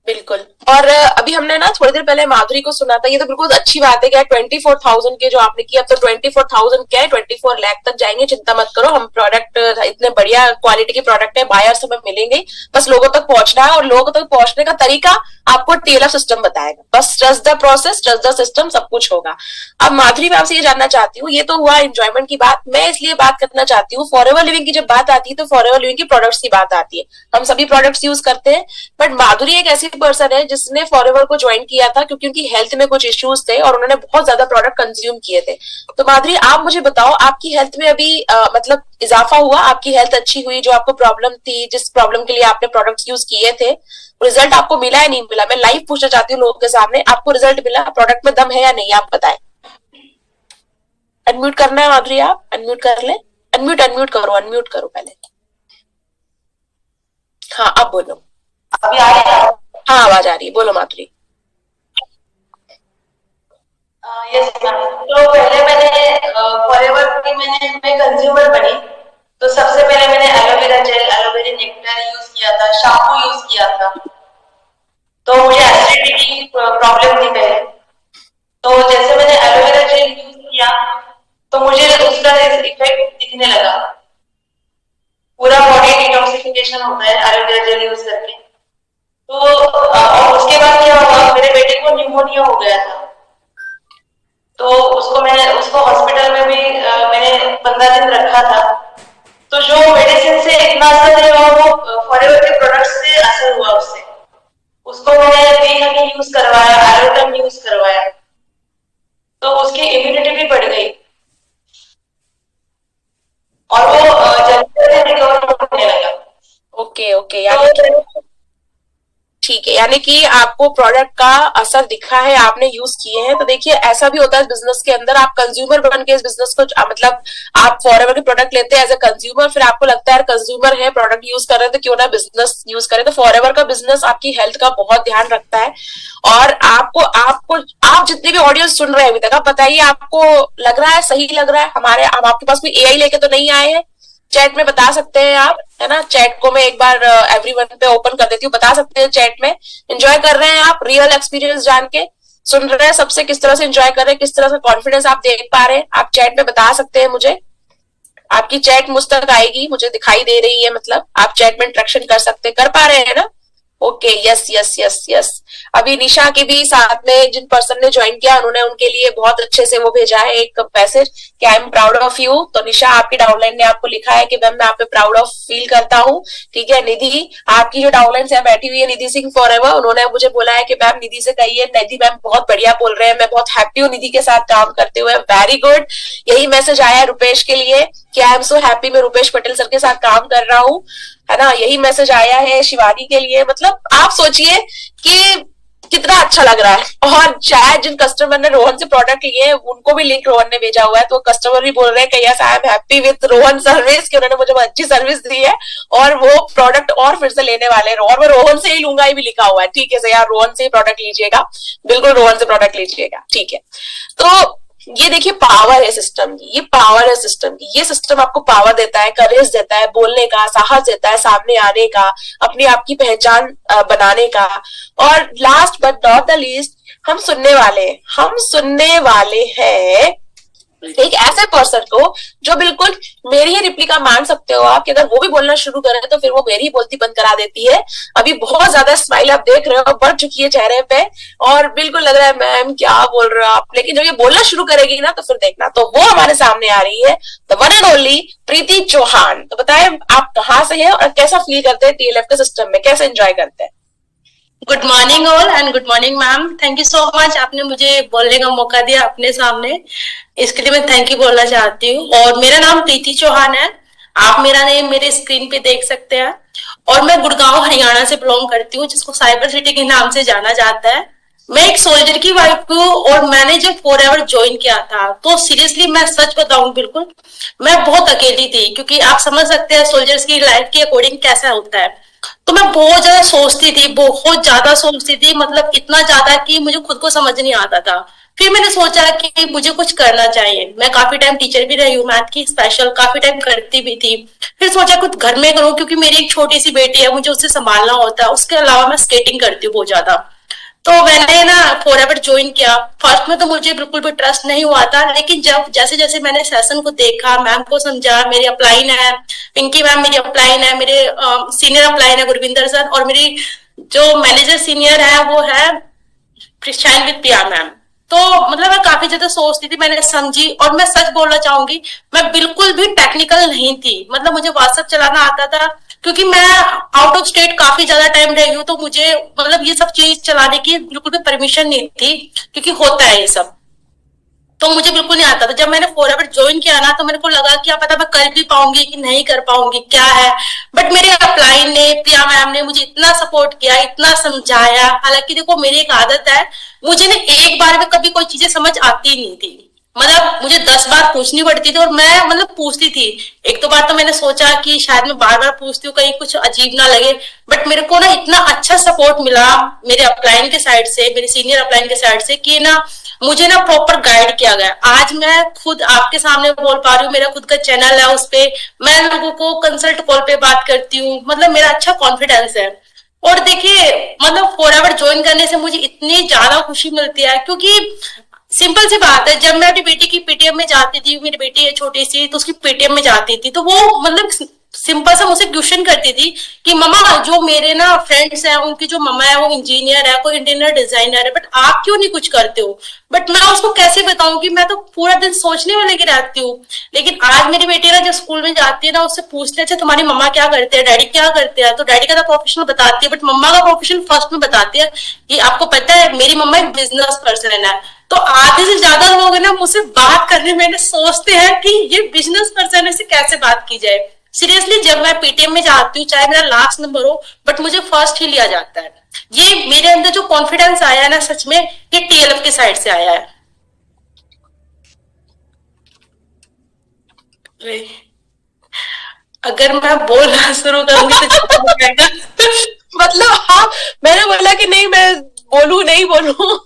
बिल्कुल। और अभी हमने ना थोड़ी देर पहले माधुरी को सुना था, ये तो बिल्कुल अच्छी बात है कि 24,000 के जो आपने किया, अब तो 24,000 क्या है 24 लाख तक जाएंगे। चिंता मत करो, हम प्रोडक्ट इतने बढ़िया क्वालिटी के प्रोडक्ट है, बायर्स हमें मिलेंगे, बस लोगों तक पहुंचना है, और लोगों तक पहुंचने का तरीका आपको टीएलएफ सिस्टम बताएगा। बस trust the process, trust the system, सब कुछ होगा। अब माधुरी मैं आपसे ये जानना चाहती हूँ, ये तो हुआ एंजॉयमेंट की बात, मैं इसलिए बात करना चाहती हूँ, फॉरएवर लिविंग की जब बात आती है तो फॉरएवर लिविंग की प्रोडक्ट्स की बात आती है। हम सभी प्रोडक्ट्स यूज करते हैं, बट माधुरी एक ऐसी पर्सन है जिसने फॉरएवर को ज्वाइन किया था क्योंकि उनकी हेल्थ में कुछ इश्यूज थे और उन्होंने बहुत ज्यादा प्रोडक्ट कंज्यूम किए थे। तो माधुरी आप मुझे बताओ, आपकी हेल्थ में अभी मतलब इजाफा हुआ, आपकी हेल्थ अच्छी हुई, जो आपको प्रॉब्लम थी, जिस प्रॉब्लम के लिए आपने प्रोडक्ट्स यूज किए थे, रिजल्ट आपको मिला है नहीं मिला? मैं लाइव पूछना चाहती हूँ लोगों के सामने, आपको रिजल्ट मिला, प्रोडक्ट में दम है या नहीं, आप बताएं। अनम्यूट करना है माधुरी, आप अनम्यूट कर ले, अनम्यूट करो पहले। हाँ अब बोलो, अभी आ रही है? हाँ आवाज आ रही है, बोलो माधुरी। Yes ma'am. तो पहले मैंने फॉरएवर की मैं कंज्यूमर बनी, तो सबसे पहले मैंने aloe vera gel, aloe vera nectar use किया था, शैम्पू यूज किया था। तो मुझे एसिडिटी की प्रॉब्लम थी पहले, तो जैसे मैंने एलोवेरा जेल यूज किया तो मुझे उसका इफेक्ट दिखने लगा, पूरा बॉडी डिटॉक्सिफिकेशन इंजेक्शन होता है एलोवेरा जेल यूज करके। तो और उसके बाद क्या हुआ, मेरे बेटे को न्यूमोनिया हो गया था, तो उसको हॉस्पिटल में भी मैंने 15 दिन रखा था। तो जो मेडिसिन से इतना असर नहीं हुआ, वो फॉरएवर के प्रोडक्ट्स से असर हुआ उससे। उसको मैंने बी हनी यूज करवाया, एलोटम यूज करवाया, तो उसकी इम्यूनिटी भी बढ़ गई और वो जल्दी से रिकवर होने लगा। ओके ओके, यानी ठीक है, यानी कि आपको प्रोडक्ट का असर दिखा है, आपने यूज किए हैं। तो देखिए ऐसा भी होता है बिजनेस के अंदर, आप कंज्यूमर बन के इस बिजनेस को मतलब आप फॉरएवर के प्रोडक्ट लेते हैं एज ए कंज्यूमर, फिर आपको लगता है कंज्यूमर है, प्रोडक्ट यूज कर रहे हैं तो क्यों ना बिजनेस यूज करें। तो फॉरएवर का बिजनेस आपकी हेल्थ का बहुत ध्यान रखता है। और आप जितने भी ऑडियंस सुन रहे हैं अभी तक, आप बताइए आपको लग रहा है, सही लग रहा है? हम आपके पास कोई एआई लेके तो नहीं आए हैं? चैट में बता सकते हैं आप, है ना। चैट को मैं एक बार एवरीवन पे ओपन कर देती हूँ, बता सकते हैं चैट में। एंजॉय कर रहे हैं आप रियल एक्सपीरियंस जान के? सुन रहे हैं सबसे, किस तरह से एंजॉय कर रहे हैं, किस तरह से कॉन्फिडेंस आप देख पा रहे हैं? आप चैट में बता सकते हैं मुझे, आपकी चैट मुझ तक आएगी, मुझे दिखाई दे रही है, मतलब आप चैट में इंटरेक्शन कर सकते, कर पा रहे हैं ना? Okay, yes yes yes yes. अभी निशा के भी साथ में जिन पर्सन ने ज्वाइन किया, उन्होंने उनके लिए बहुत अच्छे से वो भेजा है एक मैसेज कि I am proud of you. तो निशा, आपकी डाउनलाइन ने आपको लिखा है कि मैम मैं आप पे प्राउड ऑफ फील करता हूँ। ठीक है। निधि, आपकी जो डाउनलाइन से बैठी हुई है निधि सिंह फॉरएवर, उन्होंने मुझे बोला है कि मैम निधि से कहिए, निधि मैम बहुत बढ़िया बोल रहे हैं, मैं बहुत हैप्पी हूँ निधि के साथ काम करते हुए। Very good. यही मैसेज आया है रुपेश के लिए कि आई एम सो हैप्पी, मैं रुपेश पटेल सर के साथ काम कर रहा हूँ, है ना। यही मैसेज आया है शिवानी के लिए। मतलब आप सोचिए कि कितना अच्छा लग रहा है। और शायद जिन कस्टमर ने रोहन से प्रोडक्ट लिए हैं उनको भी लिंक रोहन ने भेजा हुआ है, तो कस्टमर भी बोल रहे हैं कि yes I am happy with Rohan service, कि उन्होंने मुझे अच्छी सर्विस दी है और वो प्रोडक्ट और फिर से लेने वाले हैं। और मैं रोहन से ही लूंगा, ये भी लिखा हुआ है। ठीक है सर, यार रोहन से ही प्रोडक्ट लीजिएगा, बिल्कुल रोहन से प्रोडक्ट लीजिएगा। ठीक है। तो ये देखिए पावर है सिस्टम की, ये पावर है सिस्टम की। ये सिस्टम आपको पावर देता है, करेज देता है, बोलने का साहस देता है, सामने आने का, अपनी आपकी पहचान बनाने का। और last but not the least, हम सुनने वाले हैं एक ऐसे पर्सन को जो बिल्कुल मेरी ही रिप्लिका मान सकते हो आप, कि अगर वो भी बोलना शुरू करे तो फिर वो मेरी ही बोलती बंद करा देती है। अभी बहुत ज्यादा स्माइल आप देख रहे हो, बढ़ चुकी है चेहरे पे, और बिल्कुल लग रहा है मैम क्या बोल रहे हो आप, लेकिन जब ये बोलना शुरू करेगी ना तो फिर देखना, तो वो हमारे सामने आ रही है, द वन एंड ओनली प्रीति चौहान। तो बताएं आप कहाँ से हैं और कैसा फील करते हैं टीएलएफ के सिस्टम में, कैसे एंजॉय करते हैं? Good morning all and good morning ma'am, thank you so much, आपने मुझे बोलने का मौका दिया अपने सामने, इसके लिए मैं थैंक यू बोलना चाहती हूँ। और मेरा नाम प्रीति चौहान है, आप मेरा नेम मेरे स्क्रीन पे देख सकते हैं। और मैं गुड़गांव हरियाणा से बिलोंग करती हूँ, जिसको साइबर सिटी के नाम से जाना जाता है। मैं एक सोल्जर की वाइफ हूँ और मैंने जब फॉरएवर ज्वाइन किया था तो सीरियसली मैं सच बताऊं बिल्कुल मैं बहुत अकेली थी, क्योंकि आप समझ सकते हैं सोल्जर्स की लाइफ के अकॉर्डिंग कैसा होता है। तो मैं बहुत ज्यादा सोचती थी, बहुत ज्यादा सोचती थी, मतलब इतना ज्यादा कि मुझे खुद को समझ नहीं आता था। फिर मैंने सोचा कि मुझे कुछ करना चाहिए। मैं काफी टाइम टीचर भी रही हूँ, मैथ की स्पेशल काफी टाइम करती भी थी। फिर सोचा कुछ घर में करूँ, क्योंकि मेरी एक छोटी सी बेटी है, मुझे उससे संभालना होता है। उसके अलावा मैं स्केटिंग करती हूँ बहुत ज्यादा। तो मैंने ना फॉरएवर ज्वाइन किया। फर्स्ट में तो मुझे बिल्कुल भी ट्रस्ट नहीं हुआ था, लेकिन जब जैसे जैसे मैंने सेशन को देखा, मैम को समझा, मेरी अपलाइन है पिंकी मैम, मेरी अपलाइन है, मेरे सीनियर अपलाइन है गुरविंदर सर, और मेरी जो मैनेजर सीनियर है वो है शाइन विद प्रिया मैम। तो मतलब मैं काफी ज्यादा सोचती थी, मैंने समझी। और मैं सच बोलना चाहूंगी, मैं बिल्कुल भी टेक्निकल नहीं थी, मतलब मुझे व्हाट्सएप चलाना आता था, क्योंकि मैं आउट ऑफ स्टेट काफी ज्यादा टाइम रही हूँ, तो मुझे मतलब ये सब चीज चलाने की बिल्कुल भी परमिशन नहीं थी, क्योंकि होता है ये सब, तो मुझे बिल्कुल नहीं आता था। जब मैंने फॉरएवर ज्वाइन किया ना, तो मेरे को लगा कि पता मैं कर भी पाऊंगी कि नहीं कर पाऊंगी, क्या है। बट मेरे अपलाइन ने, प्रिया मैम ने मुझे इतना सपोर्ट किया, इतना समझाया। हालांकि देखो मेरी एक आदत है, मुझे ना एक बार में कभी कोई चीजें समझ आती नहीं थी, मतलब मुझे 10 बार पूछनी पड़ती थी, और मैं मतलब पूछती थी। एक तो बार तो मैंने सोचा कि शायद मैं बार बार पूछती हूँ कहीं कुछ अजीब ना लगे, बट मेरे को ना इतना अच्छा सपोर्ट मिला मेरे अपलाइन के साइड से, मेरे सीनियर अपलाइन के साइड से, कि ना मुझे ना प्रॉपर गाइड किया गया। आज मैं खुद आपके सामने बोल पा रही हूँ, मेरा खुद का चैनल है, उस पे मैं लोगों को कंसल्ट कॉल पे बात करती हूँ, मतलब मेरा अच्छा कॉन्फिडेंस है। और देखिए मतलब फॉरएवर ज्वाइन करने से मुझे इतनी ज्यादा खुशी मिलती है, क्योंकि सिंपल सी बात है, जब मैं अपनी बेटी की पीटीएम में जाती थी, मेरी बेटी है छोटी सी, तो उसकी पीटीएम में जाती थी, तो वो मतलब सिंपल सा मुझसे क्वेश्चन करती थी कि मम्मा जो मेरे ना फ्रेंड्स हैं उनकी जो मम्मा है वो इंजीनियर है, कोई इंटीरियर डिजाइनर है, बट आप क्यों नहीं कुछ करते हो। बट मैं उसको कैसे बताऊं कि मैं तो पूरा दिन सोचने में लेके रहती हूँ। लेकिन आज मेरी बेटी ना जब स्कूल में जाती है ना, उससे पूछते अच्छा तुम्हारी मम्मा क्या करते हैं, डैडी क्या करते हैं, तो डैडी का तो प्रोफेशन बताती है, बट मम्मा का प्रोफेशन फर्स्ट में बताती है कि आपको पता है मेरी मम्मा एक बिजनेस पर्सन है। तो आधे से ज्यादा लोग है ना मुझसे बात करने में सोचते हैं कि ये बिजनेस पर्सन है, इससे कैसे बात की जाए। सीरियसली जब मैं पीटीएम में जाती हूँ, चाहे मेरा लास्ट नंबर हो, बट मुझे फर्स्ट ही लिया जाता है। ये मेरे अंदर जो कॉन्फिडेंस आया है ना, सच में ये टीएलएफ की साइड से आया है। अगर मैं बोलना शुरू करूंगी तो हो जाएगा। मतलब हाँ, मैंने बोला कि नहीं मैं बोलू नहीं बोलू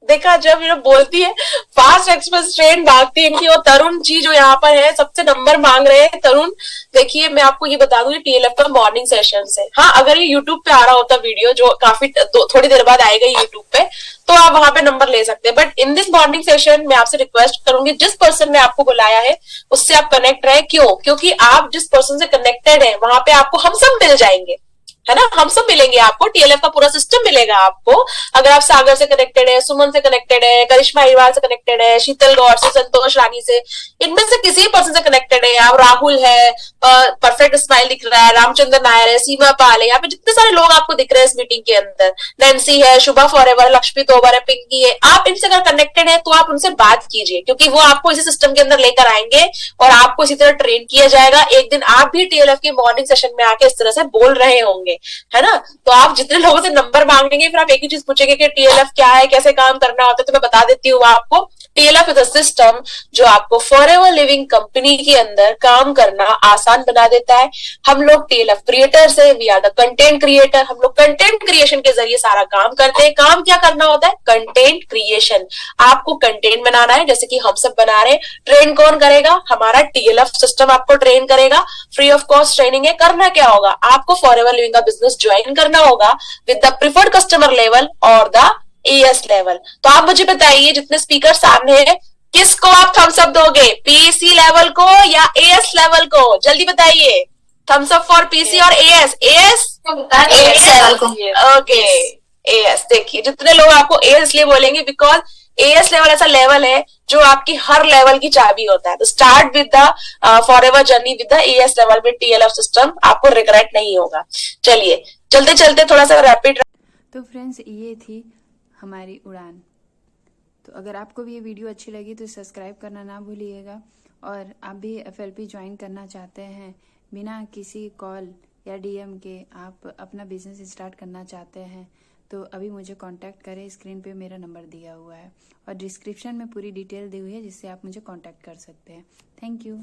देखा जब ये बोलती है फास्ट एक्सप्रेस ट्रेन भागती है इनकी। और तरुण जी जो यहाँ पर है सबसे नंबर मांग रहे हैं। तरुण देखिए मैं आपको ये बता दूं टीएलएफ का मॉर्निंग सेशन है। हाँ, अगर ये यूट्यूब पे आ रहा होता वीडियो जो काफी थोड़ी देर बाद आएगा यूट्यूब पे, तो आप वहां पे नंबर ले सकते हैं। But in this morning session मैं आपसे रिक्वेस्ट करूंगी जिस पर्सन ने आपको बुलाया है उससे आप कनेक्ट रहे। क्यों? क्योंकि आप जिस पर्सन से कनेक्टेड है वहां पे आपको हम सब मिल जाएंगे, है ना, हम सब मिलेंगे आपको, टीएलएफ का पूरा सिस्टम मिलेगा आपको। अगर आप सागर से कनेक्टेड है, सुमन से कनेक्टेड है, करिश्मा अग्रवाल से कनेक्टेड है, शीतल गौर से, संतोष रानी से, इनमें से किसी पर्सन से कनेक्टेड है आप, राहुल है, परफेक्ट स्माइल दिख रहा है, रामचंद्र नायर है, सीमा पाल है, यहाँ पे जितने सारे लोग आपको दिख रहे हैं इस मीटिंग के अंदर, नैन्सी है, शुभा फॉरएवर, लक्ष्मी तोबर है, पिंकी है, आप इनसे अगर कनेक्टेड है तो आप उनसे बात कीजिए क्योंकि वो आपको इसी सिस्टम के अंदर लेकर आएंगे और आपको इसी तरह ट्रेन किया जाएगा। एक दिन आप भी टीएलएफ के मॉर्निंग सेशन में आके इस तरह से बोल रहे होंगे, है ना। तो आप जितने लोगों से नंबर मांगेंगे फिर आप एक ही चीज पूछेंगे कि टीएलएफ क्या है, कैसे काम करना होता है। तो मैं बता देती हूँ आपको, टीएलएफ इज अ सिस्टम जो आपको फॉरएवर लिविंग कंपनी के अंदर काम करना आसान बना देता है। हम लोग टीएलएफ क्रिएटर्स है, we are the content creator. हम लोग कंटेंट क्रिएशन के जरिए सारा काम करते हैं। काम क्या करना होता है? Content creation. आपको कंटेंट बनाना है जैसे कि हम सब बना रहे हैं। ट्रेन कौन करेगा? हमारा टीएलएफ सिस्टम आपको ट्रेन करेगा। फ्री ऑफ कॉस्ट ट्रेनिंग है। करना क्या होगा? आपको फॉरएवर लिविंग का बिजनेस ज्वाइन करना होगा with the preferred customer level और द एएस लेवल। तो आप मुझे बताइए जितने स्पीकर सामने हैं किसको आप थम्स अप दोगे, पीसी लेवल को या एएस लेवल को? जल्दी बताइए। थम्स अप फॉर पीसी और एएस। एएस लेवल को। Okay as. देखिए जितने लोग आपको एएस इसलिए बोलेंगे बिकॉज एएस लेवल ऐसा लेवल है जो आपकी हर लेवल की चाबी होता है। तो start with the forever journey with the as level with TLF system, आपको रिग्रेट नहीं होगा। चलिए चलते चलते थोड़ा सा रैपिड। तो फ्रेंड्स ये थी हमारी उड़ान। तो अगर आपको भी ये वीडियो अच्छी लगी तो सब्सक्राइब करना ना भूलिएगा। और आप भी एफएलपी ज्वाइन करना चाहते हैं, बिना किसी कॉल या डीएम के आप अपना बिजनेस स्टार्ट करना चाहते हैं तो अभी मुझे कांटेक्ट करें। स्क्रीन पे मेरा नंबर दिया हुआ है और डिस्क्रिप्शन में पूरी डिटेल दी हुई है जिससे आप मुझे कांटेक्ट कर सकते हैं। Thank you.